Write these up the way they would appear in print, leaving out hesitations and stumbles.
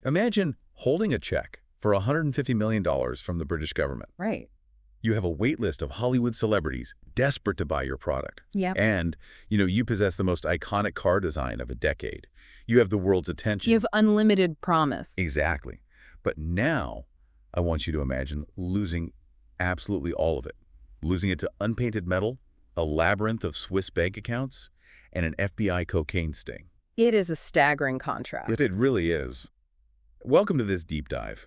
Imagine holding a check for $150 million from the British government. Right. You have a wait list of Hollywood celebrities desperate to buy your product. Yep. And, you possess the most iconic car design of a decade. You have the world's attention. You have unlimited promise. Exactly. But now, I want you to imagine losing absolutely all of it. Losing it to unpainted metal, a labyrinth of Swiss bank accounts, and an FBI cocaine sting. It is a staggering contrast. It really is. Welcome to this deep dive.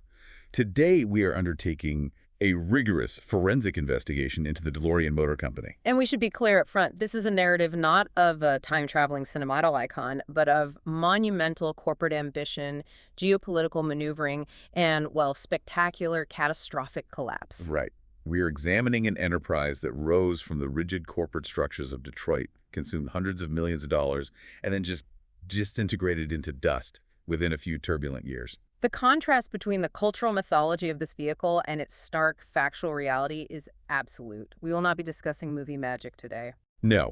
Today, we are undertaking a rigorous forensic investigation into the DeLorean Motor Company. And we should be clear up front, this is a narrative not of a time-traveling cinematography icon, but of monumental corporate ambition, geopolitical maneuvering, and, well, spectacular, catastrophic collapse. Right. We are examining an enterprise that rose from the rigid corporate structures of Detroit, consumed hundreds of millions of dollars, and then just disintegrated into dust within a few turbulent years. The contrast between the cultural mythology of this vehicle and its stark, factual reality is absolute. We will not be discussing movie magic today. No.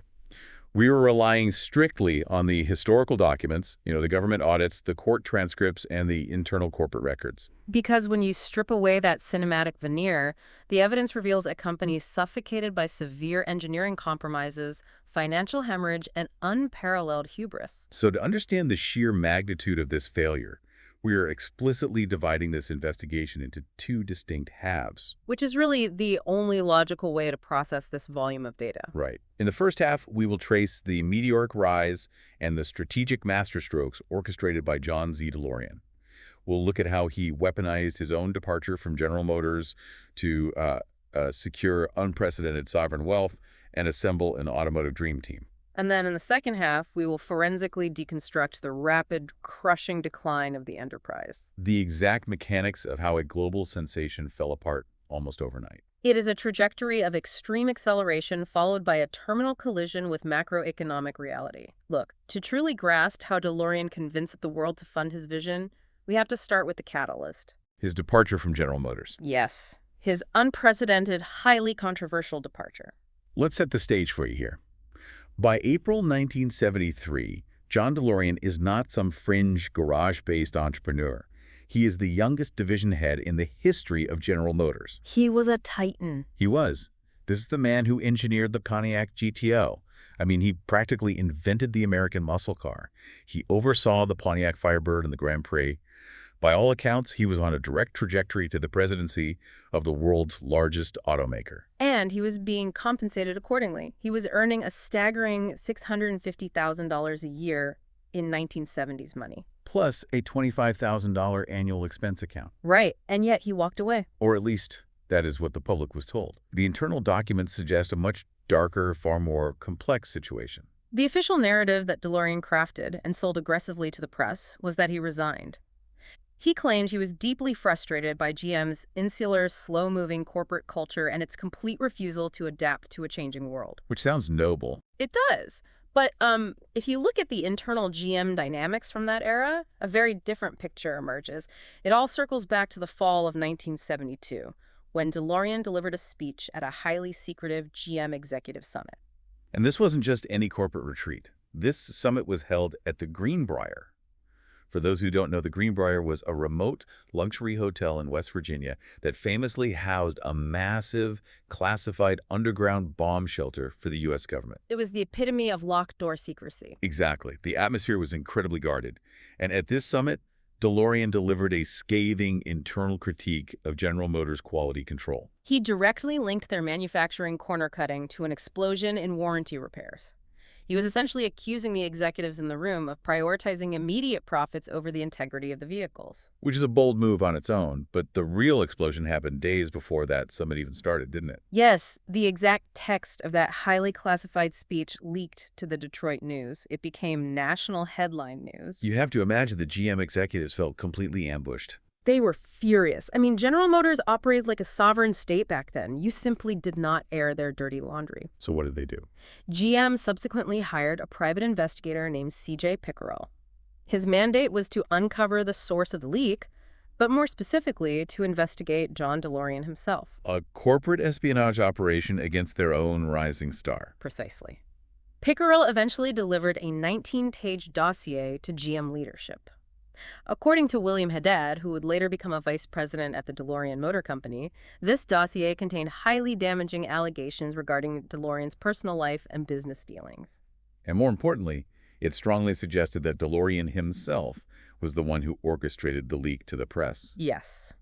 We are relying strictly on the historical documents, the government audits, the court transcripts, and the internal corporate records. Because when you strip away that cinematic veneer, the evidence reveals a company suffocated by severe engineering compromises, financial hemorrhage, and unparalleled hubris. So to understand the sheer magnitude of this failure, we are explicitly dividing this investigation into two distinct halves. Which is really the only logical way to process this volume of data. Right. In the first half, we will trace the meteoric rise and the strategic masterstrokes orchestrated by John Z. DeLorean. We'll look at how he weaponized his own departure from General Motors to secure unprecedented sovereign wealth and assemble an automotive dream team. And then in the second half, we will forensically deconstruct the rapid, crushing decline of the enterprise. The exact mechanics of how a global sensation fell apart almost overnight. It is a trajectory of extreme acceleration followed by a terminal collision with macroeconomic reality. Look, to truly grasp how DeLorean convinced the world to fund his vision, we have to start with the catalyst. His departure from General Motors. Yes, his unprecedented, highly controversial departure. Let's set the stage for you here. By April 1973, John DeLorean is not some fringe garage-based entrepreneur. He is the youngest division head in the history of General Motors. He was a titan. He was. This is the man who engineered the Pontiac GTO. He practically invented the American muscle car. He oversaw the Pontiac Firebird and the Grand Prix. By all accounts, he was on a direct trajectory to the presidency of the world's largest automaker. And he was being compensated accordingly. He was earning a staggering $650,000 a year in 1970s money. Plus a $25,000 annual expense account. Right, and yet he walked away. Or at least, that is what the public was told. The internal documents suggest a much darker, far more complex situation. The official narrative that DeLorean crafted and sold aggressively to the press was that he resigned. He claimed he was deeply frustrated by GM's insular, slow-moving corporate culture and its complete refusal to adapt to a changing world. Which sounds noble. It does. But if you look at the internal GM dynamics from that era, a very different picture emerges. It all circles back to the fall of 1972, when DeLorean delivered a speech at a highly secretive GM executive summit. And this wasn't just any corporate retreat. This summit was held at the Greenbrier. For those who don't know, the Greenbrier was a remote luxury hotel in West Virginia that famously housed a massive, classified underground bomb shelter for the U.S. government. It was the epitome of locked-door secrecy. Exactly. The atmosphere was incredibly guarded. And at this summit, DeLorean delivered a scathing internal critique of General Motors' quality control. He directly linked their manufacturing corner-cutting to an explosion in warranty repairs. He was essentially accusing the executives in the room of prioritizing immediate profits over the integrity of the vehicles. Which is a bold move on its own, but the real explosion happened days before that summit even started, didn't it? Yes, the exact text of that highly classified speech leaked to the Detroit News. It became national headline news. You have to imagine the GM executives felt completely ambushed. They were furious. General Motors operated like a sovereign state back then. You simply did not air their dirty laundry. So what did they do? GM subsequently hired a private investigator named C.J. Pickerel. His mandate was to uncover the source of the leak, but more specifically, to investigate John DeLorean himself. A corporate espionage operation against their own rising star. Precisely. Pickerel eventually delivered a 19-page dossier to GM leadership. According to William Haddad, who would later become a vice president at the DeLorean Motor Company, this dossier contained highly damaging allegations regarding DeLorean's personal life and business dealings. And more importantly, it strongly suggested that DeLorean himself was the one who orchestrated the leak to the press. Yes.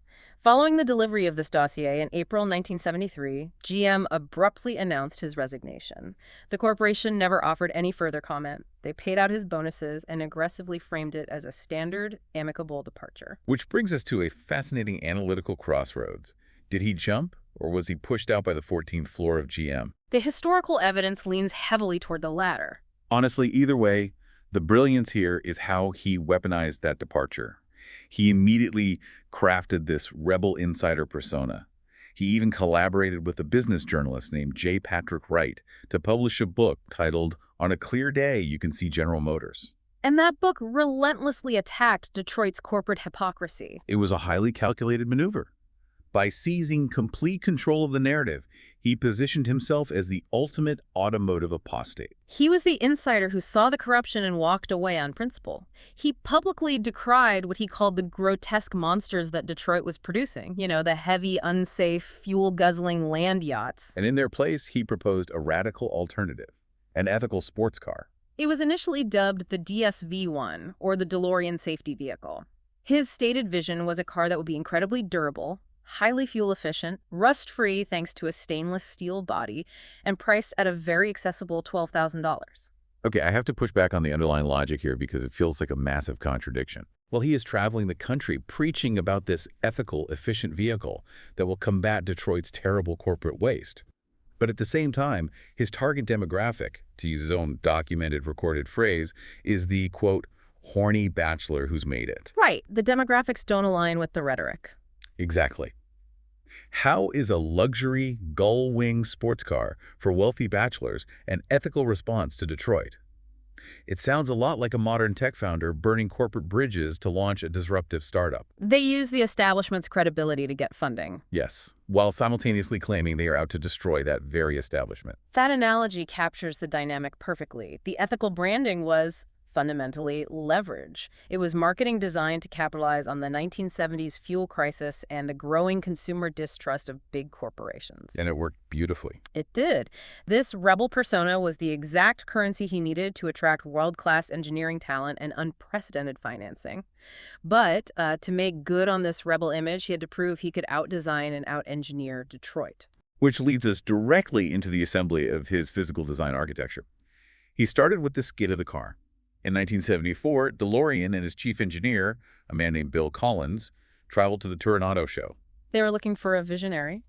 Following the delivery of this dossier in April 1973, GM abruptly announced his resignation. The corporation never offered any further comment. They paid out his bonuses and aggressively framed it as a standard, amicable departure. Which brings us to a fascinating analytical crossroads. Did he jump, or was he pushed out by the 14th floor of GM? The historical evidence leans heavily toward the latter. Honestly, either way, the brilliance here is how he weaponized that departure. He immediately crafted this rebel insider persona. He even collaborated with a business journalist named J. Patrick Wright to publish a book titled On a Clear Day You Can See General Motors. And that book relentlessly attacked Detroit's corporate hypocrisy. It was a highly calculated maneuver. By seizing complete control of the narrative, he positioned himself as the ultimate automotive apostate. He was the insider who saw the corruption and walked away on principle. He publicly decried what he called the grotesque monsters that Detroit was producing. You know, the heavy, unsafe, fuel-guzzling land yachts. And in their place, he proposed a radical alternative, an ethical sports car. It was initially dubbed the DSV-1, or the DeLorean Safety Vehicle. His stated vision was a car that would be incredibly durable, highly fuel-efficient, rust-free thanks to a stainless steel body, and priced at a very accessible $12,000. Okay, I have to push back on the underlying logic here because it feels like a massive contradiction. Well, he is traveling the country preaching about this ethical, efficient vehicle that will combat Detroit's terrible corporate waste. But at the same time, his target demographic, to use his own documented, recorded phrase, is the, quote, horny bachelor who's made it. Right. The demographics don't align with the rhetoric. Exactly. How is a luxury gull-winged sports car for wealthy bachelors an ethical response to Detroit? It sounds a lot like a modern tech founder burning corporate bridges to launch a disruptive startup. They use the establishment's credibility to get funding. Yes, while simultaneously claiming they are out to destroy that very establishment. That analogy captures the dynamic perfectly. The ethical branding was fundamentally leverage. It was marketing designed to capitalize on the 1970s fuel crisis and the growing consumer distrust of big corporations. And it worked beautifully. It did. This rebel persona was the exact currency he needed to attract world-class engineering talent and unprecedented financing. But to make good on this rebel image, he had to prove he could out-design and out-engineer Detroit. Which leads us directly into the assembly of his physical design architecture. He started with the skid of the car. In 1974, DeLorean and his chief engineer, a man named Bill Collins, traveled to the Turin Auto Show. They were looking for a visionary.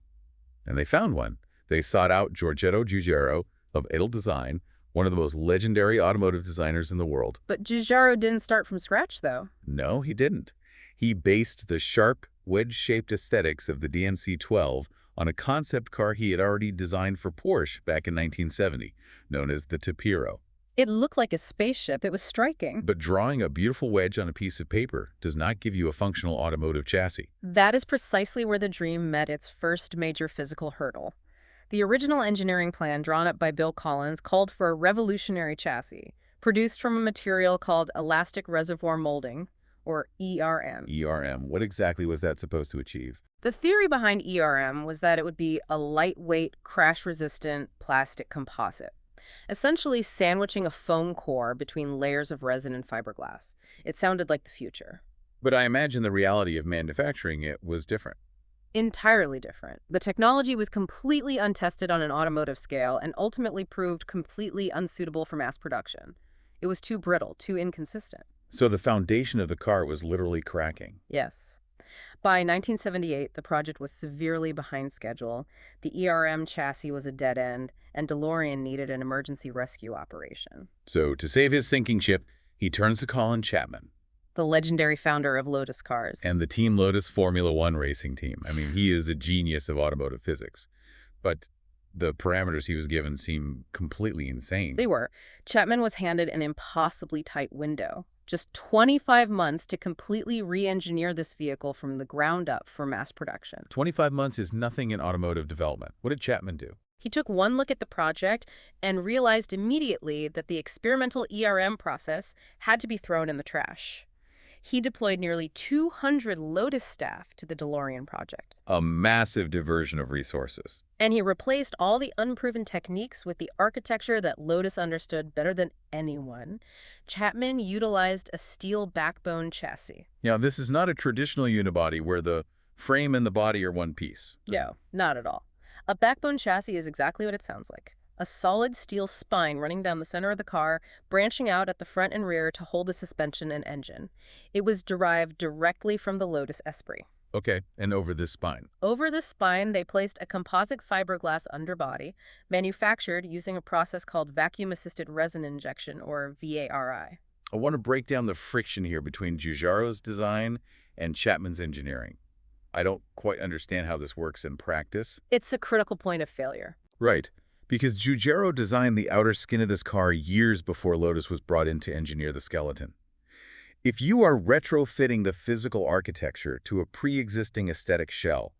And they found one. They sought out Giorgetto Giugiaro of Edel Design, one of the most legendary automotive designers in the world. But Giugiaro didn't start from scratch, though. No, he didn't. He based the sharp, wedge-shaped aesthetics of the DMC-12 on a concept car he had already designed for Porsche back in 1970, known as the Tapiro. It looked like a spaceship. It was striking. But drawing a beautiful wedge on a piece of paper does not give you a functional automotive chassis. That is precisely where the dream met its first major physical hurdle. The original engineering plan drawn up by Bill Collins called for a revolutionary chassis, produced from a material called elastic reservoir molding, or ERM. ERM, what exactly was that supposed to achieve? The theory behind ERM was that it would be a lightweight, crash-resistant plastic composite, essentially sandwiching a foam core between layers of resin and fiberglass. It sounded like the future. But I imagine the reality of manufacturing it was different. Entirely different. The technology was completely untested on an automotive scale and ultimately proved completely unsuitable for mass production. It was too brittle, too inconsistent. So the foundation of the car was literally cracking. Yes. By 1978, the project was severely behind schedule. The ERM chassis was a dead end, and DeLorean needed an emergency rescue operation. So to save his sinking ship, he turns to Colin Chapman, The legendary founder of Lotus Cars. and the Team Lotus Formula One racing team. I mean, he is a genius of automotive physics. But the parameters he was given seem completely insane. They were. Chapman was handed an impossibly tight window. Just 25 months to completely re-engineer this vehicle from the ground up for mass production. 25 months is nothing in automotive development. What did Chapman do? He took one look at the project and realized immediately that the experimental ERM process had to be thrown in the trash. He deployed nearly 200 Lotus staff to the DeLorean project. A massive diversion of resources. And he replaced all the unproven techniques with the architecture that Lotus understood better than anyone. Chapman utilized a steel backbone chassis. Now, this is not a traditional unibody where the frame and the body are one piece. No, not at all. A backbone chassis is exactly what it sounds like. A solid steel spine running down the center of the car, branching out at the front and rear to hold the suspension and engine. It was derived directly from the Lotus Esprit. Okay, and over this spine. Over the spine, they placed a composite fiberglass underbody, manufactured using a process called vacuum-assisted resin injection, or VARI. I want to break down the friction here between Giugiaro's design and Chapman's engineering. I don't quite understand how this works in practice. It's a critical point of failure. Right, because Giugiaro designed the outer skin of this car years before Lotus was brought in to engineer the skeleton. If you are retrofitting the physical architecture to a pre-existing aesthetic shell,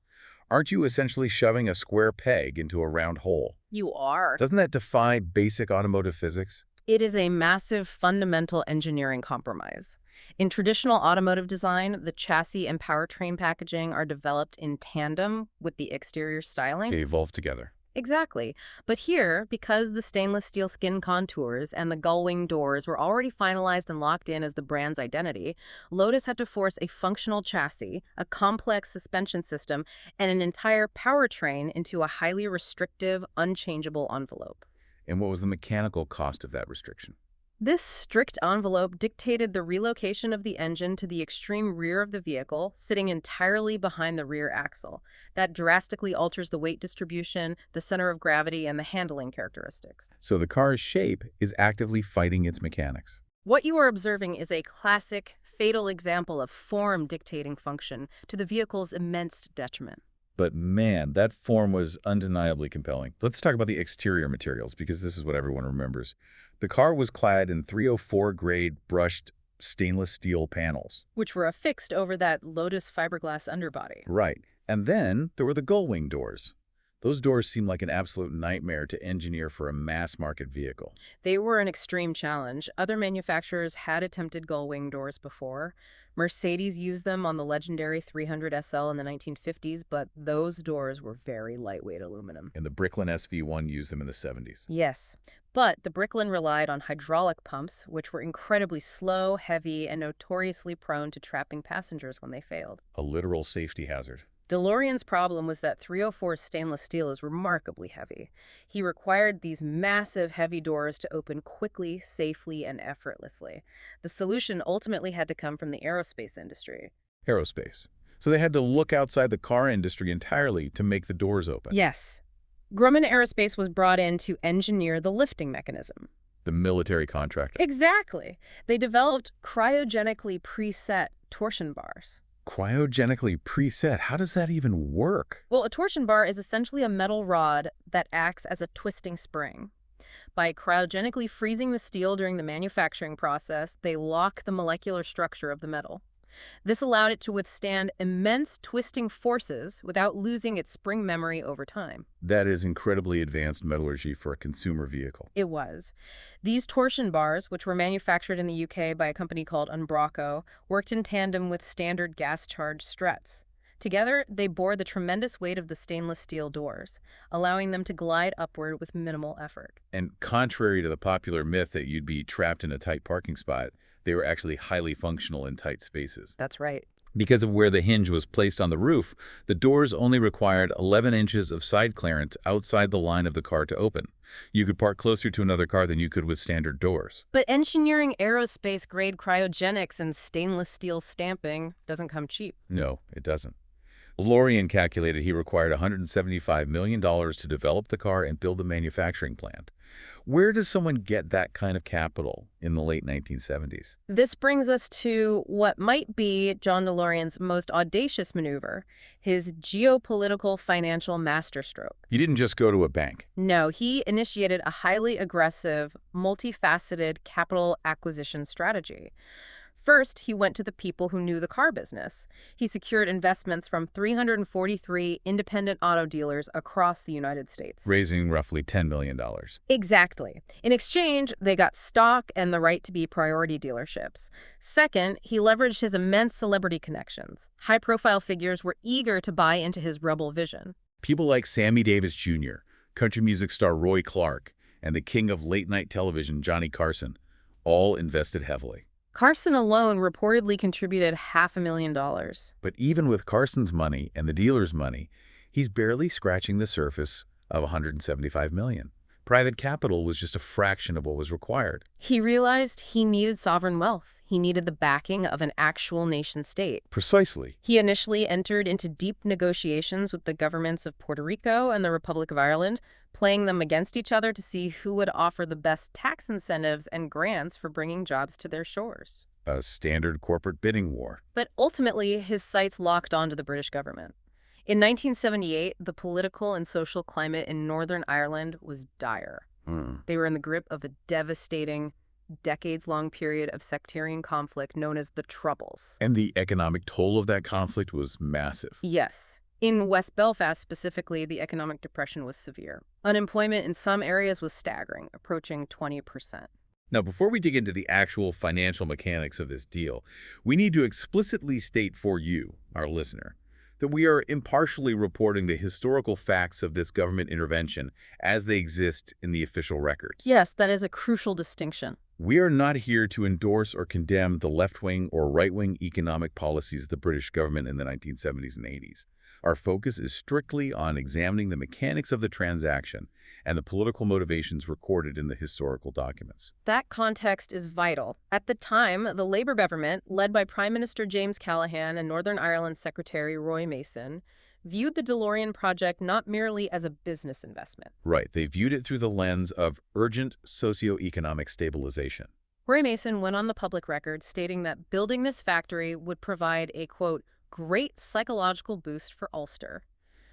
aren't you essentially shoving a square peg into a round hole? You are. Doesn't that defy basic automotive physics? It is a massive fundamental engineering compromise. In traditional automotive design, the chassis and powertrain packaging are developed in tandem with the exterior styling. They evolve together. Exactly. But here, because the stainless steel skin contours and the gull-winged doors were already finalized and locked in as the brand's identity, Lotus had to force a functional chassis, a complex suspension system, and an entire powertrain into a highly restrictive, unchangeable envelope. And what was the mechanical cost of that restriction? This strict envelope dictated the relocation of the engine to the extreme rear of the vehicle, sitting entirely behind the rear axle. That drastically alters the weight distribution, the center of gravity, and the handling characteristics. So the car's shape is actively fighting its mechanics. What you are observing is a classic, fatal example of form dictating function to the vehicle's immense detriment. But man, that form was undeniably compelling. Let's talk about the exterior materials, because this is what everyone remembers. The car was clad in 304 grade brushed stainless steel panels. Which were affixed over that Lotus fiberglass underbody. Right. And then there were the gull-wing doors. Those doors seem like an absolute nightmare to engineer for a mass-market vehicle. They were an extreme challenge. Other manufacturers had attempted gull-wing doors before. Mercedes used them on the legendary 300 SL in the 1950s, but those doors were very lightweight aluminum. And the Bricklin SV1 used them in the 70s. Yes, but the Bricklin relied on hydraulic pumps, which were incredibly slow, heavy, and notoriously prone to trapping passengers when they failed. A literal safety hazard. DeLorean's problem was that 304 stainless steel is remarkably heavy. He required these massive, heavy doors to open quickly, safely, and effortlessly. The solution ultimately had to come from the aerospace industry. Aerospace. So they had to look outside the car industry entirely to make the doors open. Yes. Grumman Aerospace was brought in to engineer the lifting mechanism. The military contractor. Exactly. They developed cryogenically preset torsion bars. Cryogenically preset? How does that even work? Well, a torsion bar is essentially a metal rod that acts as a twisting spring. By cryogenically freezing the steel during the manufacturing process, they lock the molecular structure of the metal. This allowed it to withstand immense twisting forces without losing its spring memory over time. That is incredibly advanced metallurgy for a consumer vehicle. It was. These torsion bars, which were manufactured in the UK by a company called Umbraco, worked in tandem with standard gas-charged struts. Together, they bore the tremendous weight of the stainless steel doors, allowing them to glide upward with minimal effort. And contrary to the popular myth that you'd be trapped in a tight parking spot, they were actually highly functional in tight spaces. That's right. Because of where the hinge was placed on the roof, the doors only required 11 inches of side clearance outside the line of the car to open. You could park closer to another car than you could with standard doors. But engineering aerospace-grade cryogenics and stainless steel stamping doesn't come cheap. No, it doesn't. DeLorean calculated he required $175 million to develop the car and build the manufacturing plant. Where does someone get that kind of capital in the late 1970s? This brings us to what might be John DeLorean's most audacious maneuver, his geopolitical financial masterstroke. He didn't just go to a bank. No, he initiated a highly aggressive, multifaceted capital acquisition strategy. First, he went to the people who knew the car business. He secured investments from 343 independent auto dealers across the United States. Raising roughly $10 million. Exactly. In exchange, they got stock and the right to be priority dealerships. Second, he leveraged his immense celebrity connections. High-profile figures were eager to buy into his rebel vision. People like Sammy Davis Jr., country music star Roy Clark, and the king of late-night television, Johnny Carson, all invested heavily. Carson alone reportedly contributed $500,000. But even with Carson's money and the dealer's money, he's barely scratching the surface of $175 million. Private capital was just a fraction of what was required. He realized he needed sovereign wealth. He needed the backing of an actual nation-state. Precisely. He initially entered into deep negotiations with the governments of Puerto Rico and the Republic of Ireland, playing them against each other to see who would offer the best tax incentives and grants for bringing jobs to their shores. A standard corporate bidding war. But ultimately, his sights locked onto the British government. In 1978, the political and social climate in Northern Ireland was dire. They were in the grip of a devastating, decades-long period of sectarian conflict known as the Troubles. And the economic toll of that conflict was massive. Yes. In West Belfast specifically, the economic depression was severe. Unemployment in some areas was staggering, approaching 20%. Now, before we dig into the actual financial mechanics of this deal, we need to explicitly state for you, our listener, that we are impartially reporting the historical facts of this government intervention as they exist in the official records. Yes, that is a crucial distinction. We are not here to endorse or condemn the left-wing or right-wing economic policies of the British government in the 1970s and 80s. Our focus is strictly on examining the mechanics of the transaction and the political motivations recorded in the historical documents. That context is vital. At the time, the Labour government, led by Prime Minister James Callaghan and Northern Ireland Secretary Roy Mason, viewed the DeLorean project not merely as a business investment. Right. They viewed it through the lens of urgent socio-economic stabilization. Roy Mason went on the public record stating that building this factory would provide a, quote, great psychological boost for Ulster.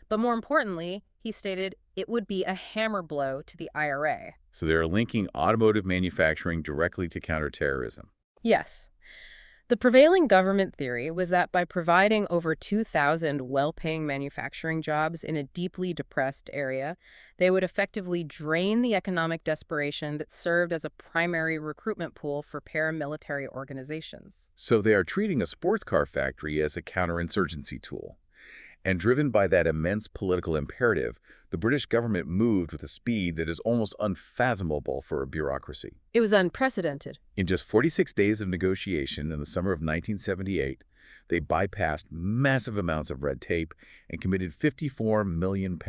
But more importantly, he stated it would be a hammer blow to the IRA. So they're linking automotive manufacturing directly to counterterrorism. Yes. The prevailing government theory was that by providing over 2,000 well-paying manufacturing jobs in a deeply depressed area, they would effectively drain the economic desperation that served as a primary recruitment pool for paramilitary organizations. So they are treating a sports car factory as a counterinsurgency tool. And driven by that immense political imperative, the British government moved with a speed that is almost unfathomable for a bureaucracy. It was unprecedented. In just 46 days of negotiation in the summer of 1978, they bypassed massive amounts of red tape and committed £54 million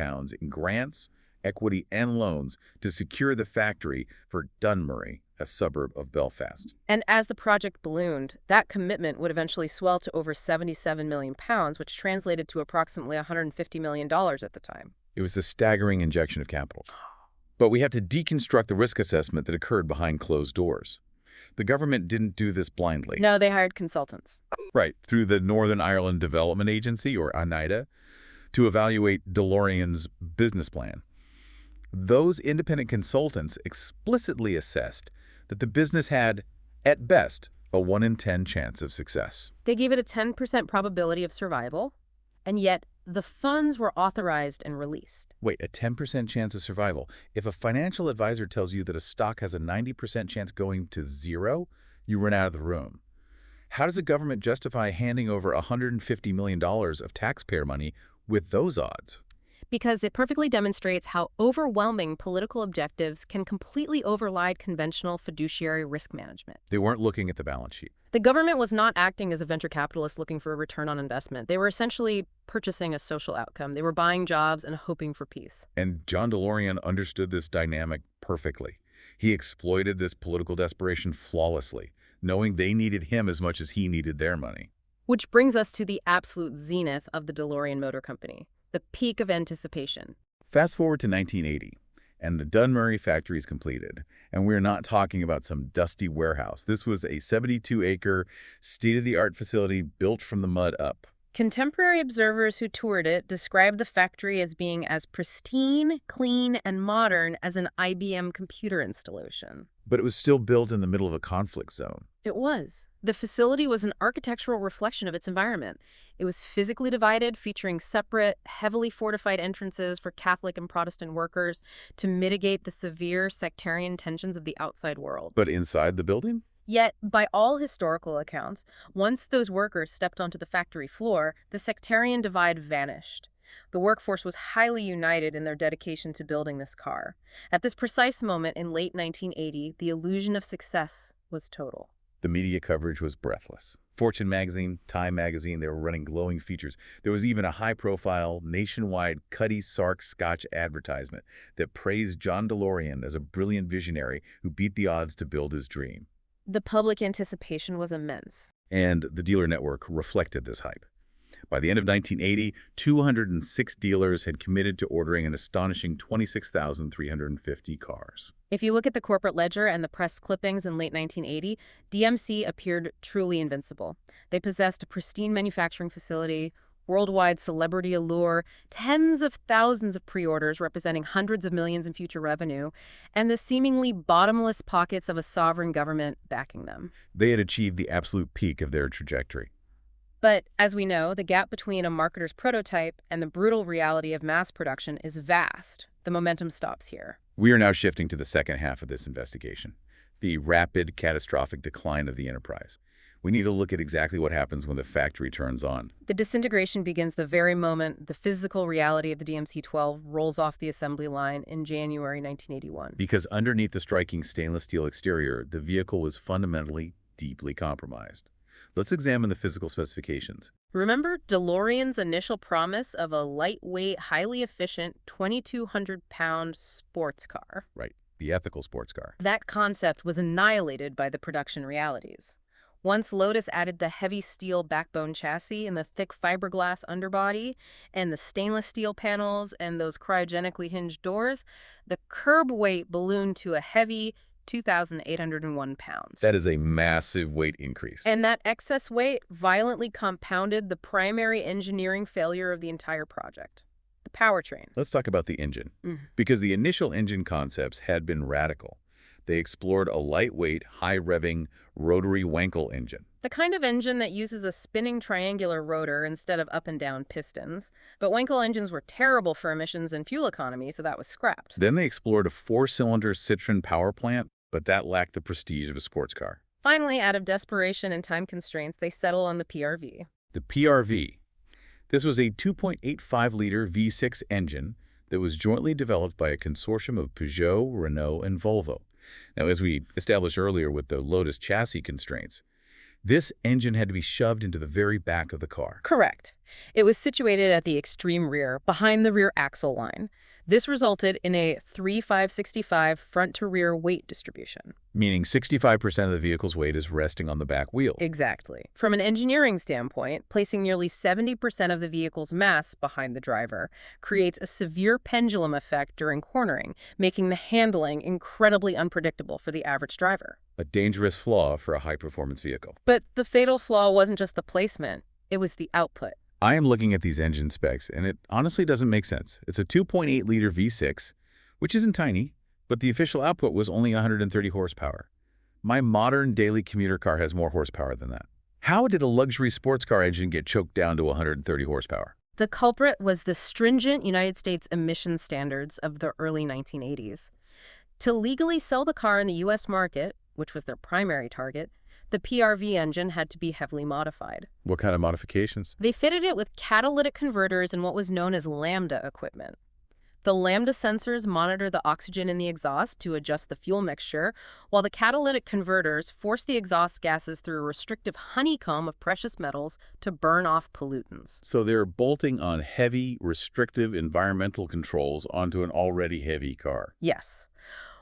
in grants, equity, and loans to secure the factory for Dunmurry, a suburb of Belfast. And as the project ballooned, that commitment would eventually swell to over £77 million, which translated to approximately $150 million at the time. It was a staggering injection of capital. But we have to deconstruct the risk assessment that occurred behind closed doors. The government didn't do this blindly. No, they hired consultants. Right, through the Northern Ireland Development Agency, or ONIDA, to evaluate DeLorean's business plan. Those independent consultants explicitly assessed that the business had, at best, a 1 in 10 chance of success. They gave it a 10% probability of survival, and yet the funds were authorized and released. Wait, a 10% chance of survival? If a financial advisor tells you that a stock has a 90% chance going to zero, you run out of the room. How does the government justify handing over $150 million of taxpayer money with those odds? Because it perfectly demonstrates how overwhelming political objectives can completely override conventional fiduciary risk management. They weren't looking at the balance sheet. The government was not acting as a venture capitalist looking for a return on investment. They were essentially purchasing a social outcome. They were buying jobs and hoping for peace. And John DeLorean understood this dynamic perfectly. He exploited this political desperation flawlessly, knowing they needed him as much as he needed their money. Which brings us to the absolute zenith of the DeLorean Motor Company. The peak of anticipation. Fast forward to 1980, and the Dunmurry factory is completed. And we're not talking about some dusty warehouse. This was a 72-acre, state-of-the-art facility built from the mud up. Contemporary observers who toured it described the factory as being as pristine, clean, and modern as an IBM computer installation. But it was still built in the middle of a conflict zone. It was. The facility was an architectural reflection of its environment. It was physically divided, featuring separate, heavily fortified entrances for Catholic and Protestant workers to mitigate the severe sectarian tensions of the outside world. But inside the building? Yet, by all historical accounts, once those workers stepped onto the factory floor, the sectarian divide vanished. The workforce was highly united in their dedication to building this car. At this precise moment in late 1980, the illusion of success was total. The media coverage was breathless. Fortune magazine, Time magazine, they were running glowing features. There was even a high-profile, nationwide Cuddy Sark Scotch advertisement that praised John DeLorean as a brilliant visionary who beat the odds to build his dream. The public anticipation was immense. And the dealer network reflected this hype. By the end of 1980, 206 dealers had committed to ordering an astonishing 26,350 cars. If you look at the corporate ledger and the press clippings in late 1980, DMC appeared truly invincible. They possessed a pristine manufacturing facility, worldwide celebrity allure, tens of thousands of pre-orders representing hundreds of millions in future revenue, and the seemingly bottomless pockets of a sovereign government backing them. They had achieved the absolute peak of their trajectory. But, as we know, the gap between a marketer's prototype and the brutal reality of mass production is vast. The momentum stops here. We are now shifting to the second half of this investigation, the rapid, catastrophic decline of the enterprise. We need to look at exactly what happens when the factory turns on. The disintegration begins the very moment the physical reality of the DMC-12 rolls off the assembly line in January 1981. Because underneath the striking stainless steel exterior, the vehicle was fundamentally, deeply compromised. Let's examine the physical specifications. Remember DeLorean's initial promise of a lightweight, highly efficient 2,200-pound sports car? Right, the ethical sports car. That concept was annihilated by the production realities. Once Lotus added the heavy steel backbone chassis and the thick fiberglass underbody and the stainless steel panels and those cryogenically hinged doors, the curb weight ballooned to a heavy 2,801 pounds. That is a massive weight increase. And that excess weight violently compounded the primary engineering failure of the entire project, the powertrain. Let's talk about the engine. Because the initial engine concepts had been radical. They explored a lightweight, high-revving, rotary Wankel engine. The kind of engine that uses a spinning triangular rotor instead of up and down pistons. But Wankel engines were terrible for emissions and fuel economy, so that was scrapped. Then they explored a 4-cylinder Citroen power plant, but that lacked the prestige of a sports car. Finally, out of desperation and time constraints, they settle on the PRV. The PRV. This was a 2.85-liter V6 engine that was jointly developed by a consortium of Peugeot, Renault, and Volvo. Now, as we established earlier with the Lotus chassis constraints, this engine had to be shoved into the very back of the car. Correct. It was situated at the extreme rear, behind the rear axle line. This resulted in a 3-5-65 front-to-rear weight distribution. Meaning 65% of the vehicle's weight is resting on the back wheel. Exactly. From an engineering standpoint, placing nearly 70% of the vehicle's mass behind the driver creates a severe pendulum effect during cornering, making the handling incredibly unpredictable for the average driver. A dangerous flaw for a high-performance vehicle. But the fatal flaw wasn't just the placement, it was the output. I am looking at these engine specs, and it honestly doesn't make sense. It's a 2.8-liter V6, which isn't tiny, but the official output was only 130 horsepower. My modern daily commuter car has more horsepower than that. How did a luxury sports car engine get choked down to 130 horsepower? The culprit was the stringent United States emission standards of the early 1980s. To legally sell the car in the U.S. market, which was their primary target, the PRV engine had to be heavily modified. What kind of modifications? They fitted it with catalytic converters and what was known as lambda equipment. The lambda sensors monitor the oxygen in the exhaust to adjust the fuel mixture, while the catalytic converters force the exhaust gases through a restrictive honeycomb of precious metals to burn off pollutants. So they're bolting on heavy, restrictive environmental controls onto an already heavy car. Yes.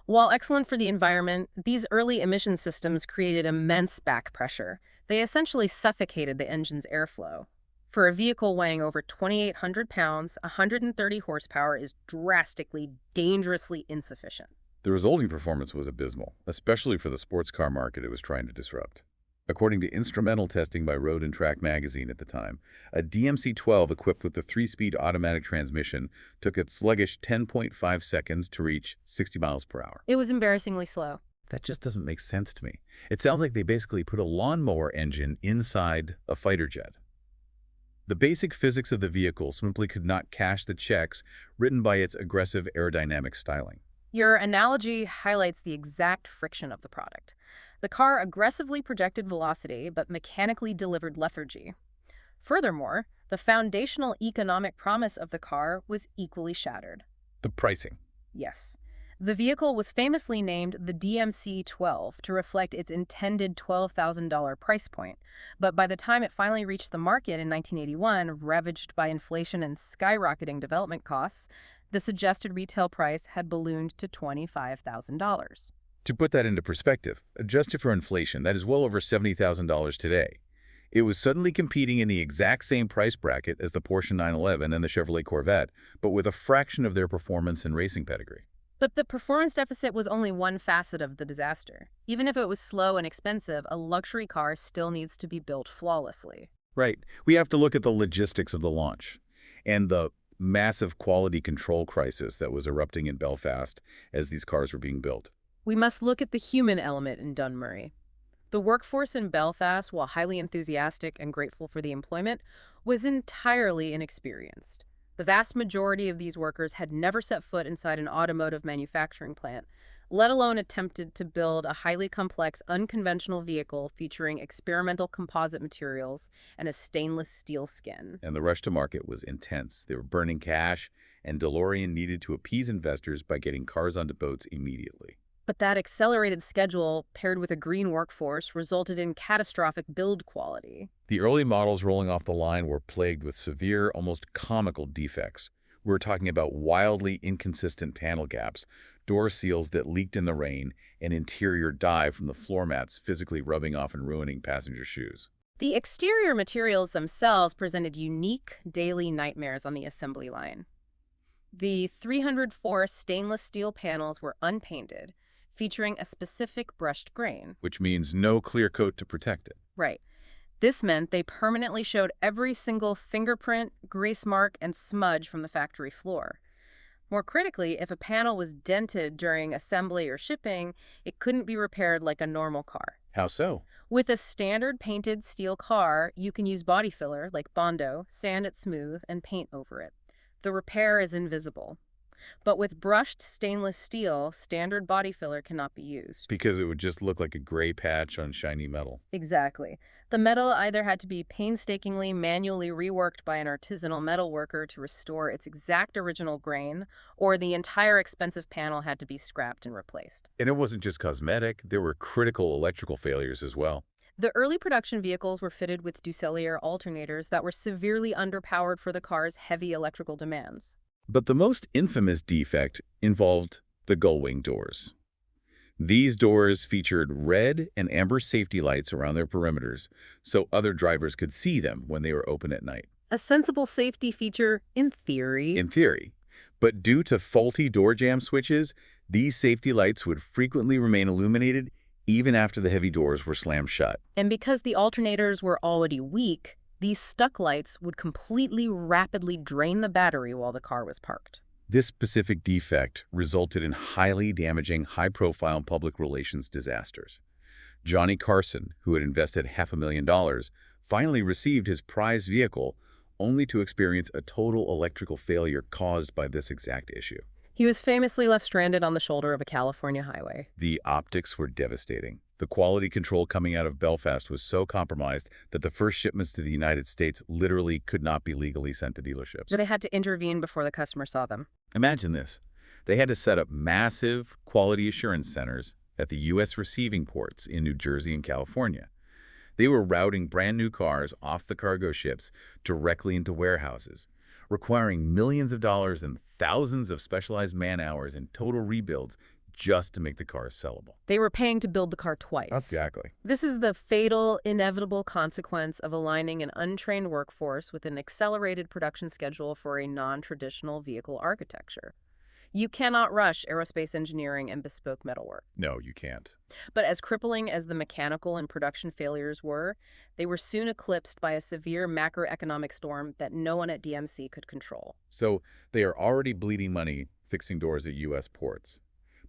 While excellent for the environment, these early emission systems created immense back pressure. They essentially suffocated the engine's airflow. For a vehicle weighing over 2,800 pounds, 130 horsepower is drastically, dangerously insufficient. The resulting performance was abysmal, especially for the sports car market it was trying to disrupt. According to instrumental testing by Road and Track magazine at the time, a DMC-12 equipped with the 3-speed automatic transmission took a sluggish 10.5 seconds to reach 60 miles per hour. It was embarrassingly slow. That just doesn't make sense to me. It sounds like they basically put a lawnmower engine inside a fighter jet. The basic physics of the vehicle simply could not cash the checks written by its aggressive aerodynamic styling. Your analogy highlights the exact friction of the product. The car aggressively projected velocity, but mechanically delivered lethargy. Furthermore, the foundational economic promise of the car was equally shattered. The pricing. Yes. The vehicle was famously named the DMC-12 to reflect its intended $12,000 price point, but by the time it finally reached the market in 1981, ravaged by inflation and skyrocketing development costs, the suggested retail price had ballooned to $25,000. To put that into perspective, adjusted for inflation, that is well over $70,000 today. It was suddenly competing in the exact same price bracket as the Porsche 911 and the Chevrolet Corvette, but with a fraction of their performance and racing pedigree. But the performance deficit was only one facet of the disaster. Even if it was slow and expensive, a luxury car still needs to be built flawlessly. Right. We have to look at the logistics of the launch and the massive quality control crisis that was erupting in Belfast as these cars were being built. We must look at the human element in Dunmurry. The workforce in Belfast, while highly enthusiastic and grateful for the employment, was entirely inexperienced. The vast majority of these workers had never set foot inside an automotive manufacturing plant, let alone attempted to build a highly complex, unconventional vehicle featuring experimental composite materials and a stainless steel skin. And the rush to market was intense. They were burning cash, and DeLorean needed to appease investors by getting cars onto boats immediately. But that accelerated schedule, paired with a green workforce, resulted in catastrophic build quality. The early models rolling off the line were plagued with severe, almost comical defects. We were talking about wildly inconsistent panel gaps, door seals that leaked in the rain, and interior dye from the floor mats physically rubbing off and ruining passenger shoes. The exterior materials themselves presented unique daily nightmares on the assembly line. The 304 stainless steel panels were unpainted, featuring a specific brushed grain. Which means no clear coat to protect it. Right. This meant they permanently showed every single fingerprint, grease mark, and smudge from the factory floor. More critically, if a panel was dented during assembly or shipping, it couldn't be repaired like a normal car. How so? With a standard painted steel car, you can use body filler like Bondo, sand it smooth, and paint over it. The repair is invisible. But with brushed stainless steel, standard body filler cannot be used. Because it would just look like a gray patch on shiny metal. Exactly. The metal either had to be painstakingly manually reworked by an artisanal metal worker to restore its exact original grain, or the entire expensive panel had to be scrapped and replaced. And it wasn't just cosmetic, there were critical electrical failures as well. The early production vehicles were fitted with Dusselier alternators that were severely underpowered for the car's heavy electrical demands. But the most infamous defect involved the gull-winged doors. These doors featured red and amber safety lights around their perimeters, so other drivers could see them when they were open at night. A sensible safety feature, in theory. In theory. But due to faulty door jamb switches, these safety lights would frequently remain illuminated even after the heavy doors were slammed shut. And because the alternators were already weak, these stuck lights would completely rapidly drain the battery while the car was parked. This specific defect resulted in highly damaging, high-profile public relations disasters. Johnny Carson, who had invested $500,000, finally received his prized vehicle, only to experience a total electrical failure caused by this exact issue. He was famously left stranded on the shoulder of a California highway. The optics were devastating. The quality control coming out of Belfast was so compromised that the first shipments to the United States literally could not be legally sent to dealerships. So they had to intervene before the customer saw them. Imagine this. They had to set up massive quality assurance centers at the U.S. receiving ports in New Jersey and California. They were routing brand new cars off the cargo ships directly into warehouses, requiring millions of dollars and thousands of specialized man-hours and total rebuilds just to make the cars sellable. They were paying to build the car twice. Exactly. This is the fatal, inevitable consequence of aligning an untrained workforce with an accelerated production schedule for a non-traditional vehicle architecture. You cannot rush aerospace engineering and bespoke metalwork. No, you can't. But as crippling as the mechanical and production failures were, they were soon eclipsed by a severe macroeconomic storm that no one at DMC could control. So they are already bleeding money fixing doors at U.S. ports.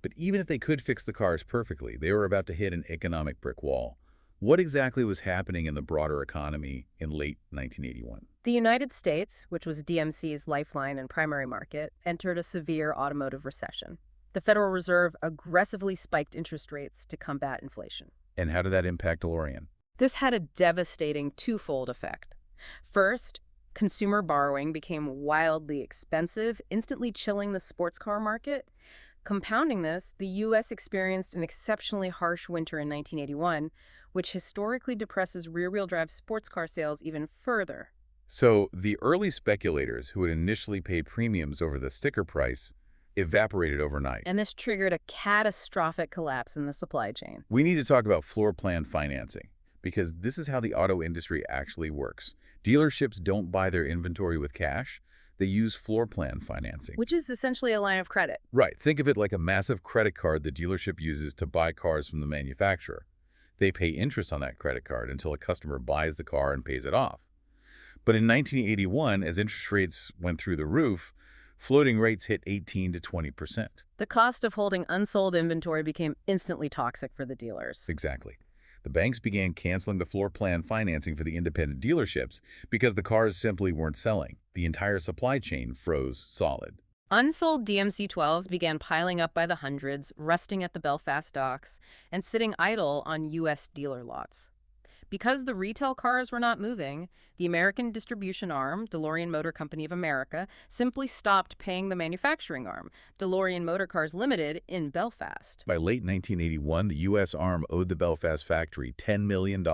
But even if they could fix the cars perfectly, they were about to hit an economic brick wall. What exactly was happening in the broader economy in late 1981? The United States, which was DMC's lifeline and primary market, entered a severe automotive recession. The Federal Reserve aggressively spiked interest rates to combat inflation. And how did that impact DeLorean? This had a devastating twofold effect. First, consumer borrowing became wildly expensive, instantly chilling the sports car market. Compounding this, the U.S. experienced an exceptionally harsh winter in 1981, which historically depresses rear-wheel drive sports car sales even further. So the early speculators who had initially paid premiums over the sticker price evaporated overnight. And this triggered a catastrophic collapse in the supply chain. We need to talk about floor plan financing, because this is how the auto industry actually works. Dealerships don't buy their inventory with cash. They use floor plan financing. Which is essentially a line of credit. Right. Think of it like a massive credit card the dealership uses to buy cars from the manufacturer. They pay interest on that credit card until a customer buys the car and pays it off. But in 1981, as interest rates went through the roof, floating rates hit 18 to 20%. The cost of holding unsold inventory became instantly toxic for the dealers. Exactly. The banks began canceling the floor plan financing for the independent dealerships because the cars simply weren't selling. The entire supply chain froze solid. Unsold DMC-12s began piling up by the hundreds, rusting at the Belfast docks, and sitting idle on U.S. dealer lots. Because the retail cars were not moving, the American distribution arm, DeLorean Motor Company of America, simply stopped paying the manufacturing arm, DeLorean Motor Cars Limited, in Belfast. By late 1981, the U.S. arm owed the Belfast factory $10 million,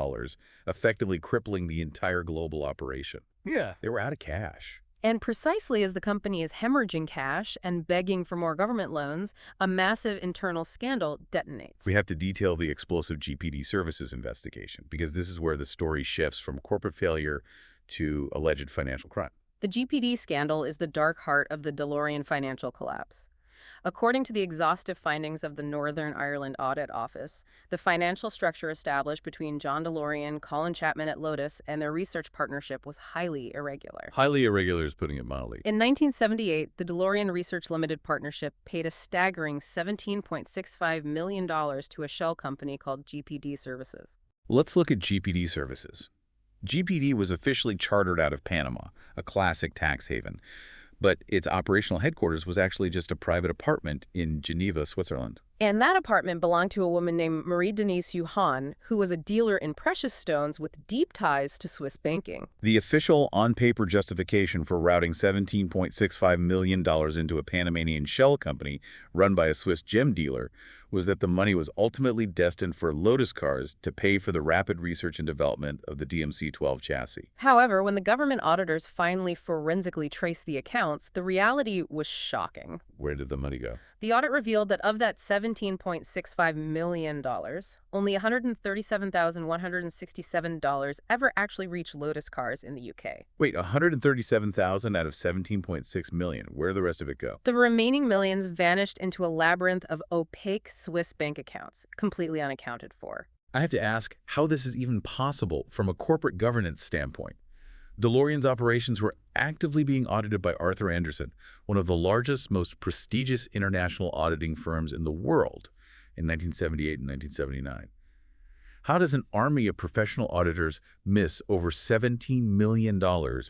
effectively crippling the entire global operation. Yeah. They were out of cash. And precisely as the company is hemorrhaging cash and begging for more government loans, a massive internal scandal detonates. We have to detail the explosive GPD services investigation, because this is where the story shifts from corporate failure to alleged financial crime. The GPD scandal is the dark heart of the DeLorean financial collapse. According to the exhaustive findings of the Northern Ireland Audit Office, the financial structure established between John DeLorean, Colin Chapman at Lotus, and their research partnership was highly irregular. Highly irregular is putting it mildly. In 1978, the DeLorean Research Limited Partnership paid a staggering $17.65 million to a shell company called GPD Services. Let's look at GPD services. GPD was officially chartered out of Panama, a classic tax haven. But its operational headquarters was actually just a private apartment in Geneva, Switzerland. And that apartment belonged to a woman named Marie-Denise Huhan, who was a dealer in precious stones with deep ties to Swiss banking. The official on-paper justification for routing $17.65 million into a Panamanian shell company run by a Swiss gem dealer was that the money was ultimately destined for Lotus cars to pay for the rapid research and development of the DMC-12 chassis. However, when the government auditors finally forensically traced the accounts, the reality was shocking. Where did the money go? The audit revealed that of that $17.65 million, only $137,167 ever actually reached Lotus cars in the UK. Wait, $137,000 out of $17.6 million. Where did the rest of it go? The remaining millions vanished into a labyrinth of opaque Swiss bank accounts, completely unaccounted for. I have to ask how this is even possible from a corporate governance standpoint. DeLorean's operations were actively being audited by Arthur Andersen, one of the largest, most prestigious international auditing firms in the world, in 1978 and 1979. How does an army of professional auditors miss over $17 million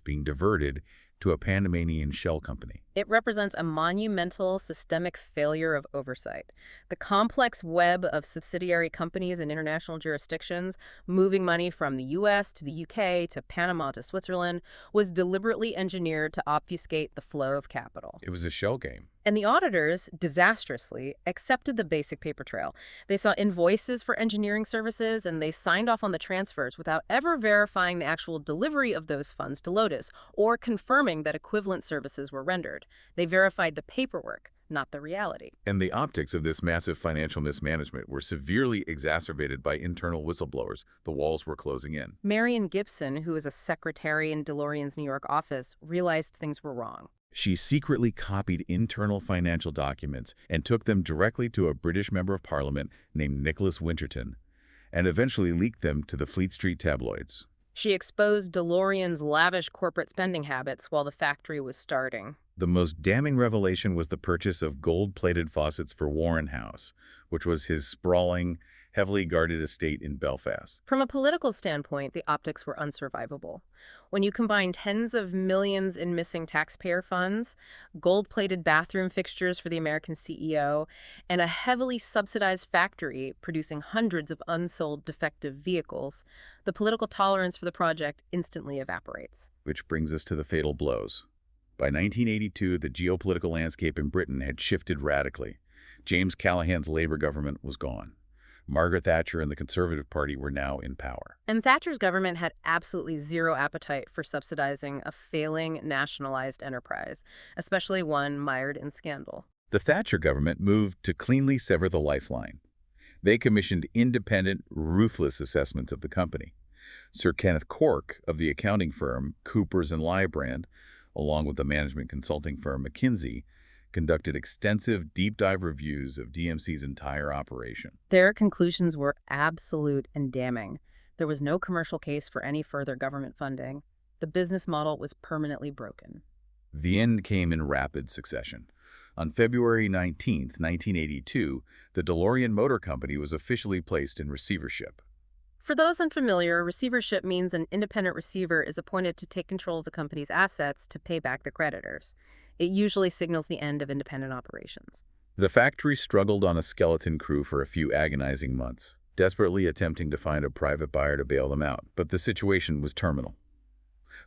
being diverted to a Panamanian shell company? It represents a monumental systemic failure of oversight. The complex web of subsidiary companies in international jurisdictions, moving money from the U.S. to the U.K. to Panama to Switzerland, was deliberately engineered to obfuscate the flow of capital. It was a shell game. And the auditors, disastrously, accepted the basic paper trail. They saw invoices for engineering services, and they signed off on the transfers without ever verifying the actual delivery of those funds to Lotus or confirming that equivalent services were rendered. They verified the paperwork, not the reality. And the optics of this massive financial mismanagement were severely exacerbated by internal whistleblowers. The walls were closing in. Marion Gibson, who was a secretary in DeLorean's New York office, realized things were wrong. She secretly copied internal financial documents and took them directly to a British member of parliament named Nicholas Winterton, and eventually leaked them to the Fleet Street tabloids. She exposed DeLorean's lavish corporate spending habits while the factory was starting. The most damning revelation was the purchase of gold-plated faucets for Warren House, which was his sprawling, heavily guarded estate in Belfast. From a political standpoint, the optics were unsurvivable. When you combine tens of millions in missing taxpayer funds, gold-plated bathroom fixtures for the American CEO, and a heavily subsidized factory producing hundreds of unsold defective vehicles, the political tolerance for the project instantly evaporates. Which brings us to the fatal blows. By 1982, the geopolitical landscape in Britain had shifted radically. James Callaghan's Labour government was gone. Margaret Thatcher and the Conservative Party were now in power. And Thatcher's government had absolutely zero appetite for subsidizing a failing nationalized enterprise, especially one mired in scandal. The Thatcher government moved to cleanly sever the lifeline. They commissioned independent, ruthless assessments of the company. Sir Kenneth Cork of the accounting firm Coopers & Lybrand, along with the management consulting firm McKinsey, conducted extensive deep-dive reviews of DMC's entire operation. Their conclusions were absolute and damning. There was no commercial case for any further government funding. The business model was permanently broken. The end came in rapid succession. On February 19, 1982, the DeLorean Motor Company was officially placed in receivership. For those unfamiliar, receivership means an independent receiver is appointed to take control of the company's assets to pay back the creditors. It usually signals the end of independent operations. The factory struggled on a skeleton crew for a few agonizing months, desperately attempting to find a private buyer to bail them out, but the situation was terminal.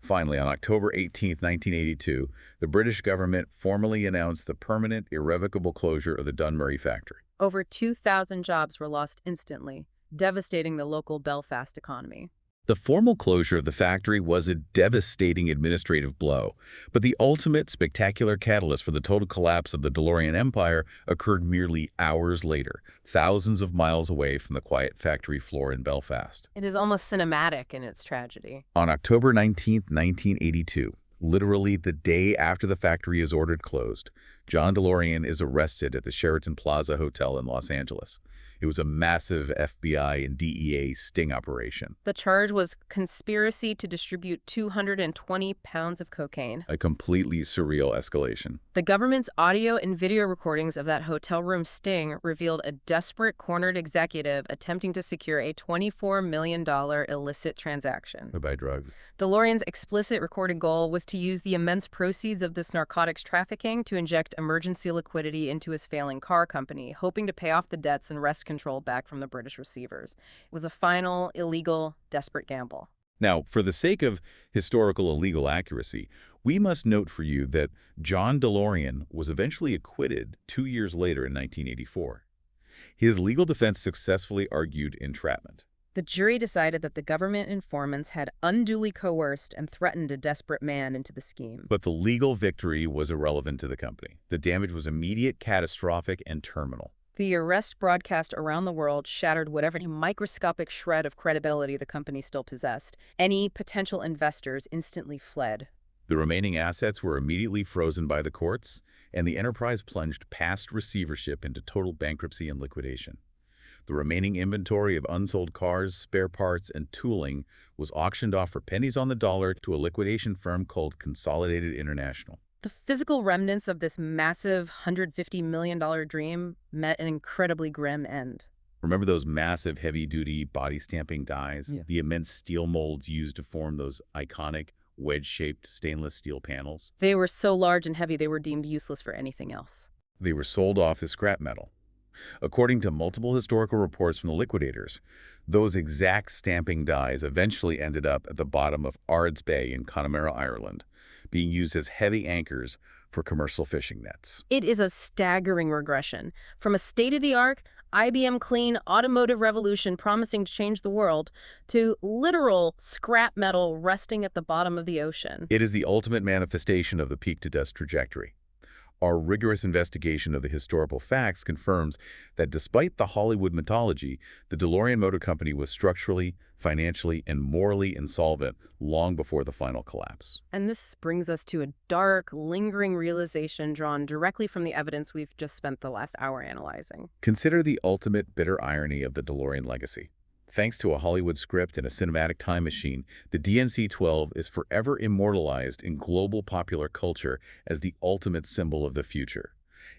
Finally, on October 18, 1982, the British government formally announced the permanent, irrevocable closure of the Dunmurry factory. Over 2,000 jobs were lost instantly, devastating the local Belfast economy. The formal closure of the factory was a devastating administrative blow, but the ultimate spectacular catalyst for the total collapse of the DeLorean empire occurred merely hours later, thousands of miles away from the quiet factory floor in Belfast. It is almost cinematic in its tragedy. On October 19, 1982, literally the day after the factory is ordered closed, John DeLorean is arrested at the Sheraton Plaza Hotel in Los Angeles. It was a massive FBI and DEA sting operation. The charge was conspiracy to distribute 220 pounds of cocaine. A completely surreal escalation. The government's audio and video recordings of that hotel room sting revealed a desperate, cornered executive attempting to secure a $24 million illicit transaction. To buy drugs. DeLorean's explicit recorded goal was to use the immense proceeds of this narcotics trafficking to inject emergency liquidity into his failing car company, hoping to pay off the debts and wrest control back from the British receivers. It was a final, illegal, desperate gamble. Now, for the sake of historical illegal accuracy, we must note for you that John DeLorean was eventually acquitted 2 years later in 1984. His legal defense successfully argued entrapment. The jury decided that the government informants had unduly coerced and threatened a desperate man into the scheme. But the legal victory was irrelevant to the company. The damage was immediate, catastrophic, and terminal. The arrest broadcast around the world shattered whatever microscopic shred of credibility the company still possessed. Any potential investors instantly fled. The remaining assets were immediately frozen by the courts, and the enterprise plunged past receivership into total bankruptcy and liquidation. The remaining inventory of unsold cars, spare parts, and tooling was auctioned off for pennies on the dollar to a liquidation firm called Consolidated International. The physical remnants of this massive $150 million dream met an incredibly grim end. Remember those massive heavy-duty body-stamping dies? Yeah. The immense steel molds used to form those iconic wedge-shaped stainless steel panels? They were so large and heavy they were deemed useless for anything else. They were sold off as scrap metal. According to multiple historical reports from the liquidators, those exact stamping dies eventually ended up at the bottom of Ards Bay in Connemara, Ireland, being used as heavy anchors for commercial fishing nets. It is a staggering regression. From a state-of-the-art, IBM clean automotive revolution promising to change the world to literal scrap metal resting at the bottom of the ocean. It is the ultimate manifestation of the peak-to-dust trajectory. Our rigorous investigation of the historical facts confirms that despite the Hollywood mythology, the DeLorean Motor Company was structurally, financially, and morally insolvent long before the final collapse. And this brings us to a dark, lingering realization drawn directly from the evidence we've just spent the last hour analyzing. Consider the ultimate bitter irony of the DeLorean legacy. Thanks to a Hollywood script and a cinematic time machine, the DMC-12 is forever immortalized in global popular culture as the ultimate symbol of the future.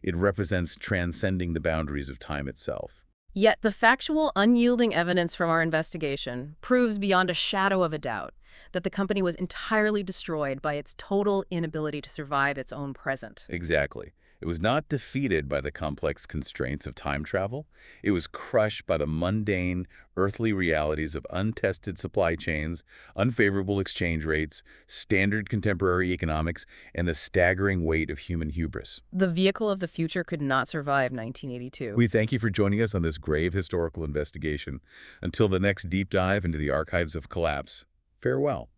It represents transcending the boundaries of time itself. Yet the factual, unyielding evidence from our investigation proves beyond a shadow of a doubt that the company was entirely destroyed by its total inability to survive its own present. Exactly. It was not defeated by the complex constraints of time travel. It was crushed by the mundane, earthly realities of untested supply chains, unfavorable exchange rates, standard contemporary economics, and the staggering weight of human hubris. The vehicle of the future could not survive 1982. We thank you for joining us on this grave historical investigation. Until the next deep dive into the archives of collapse, farewell.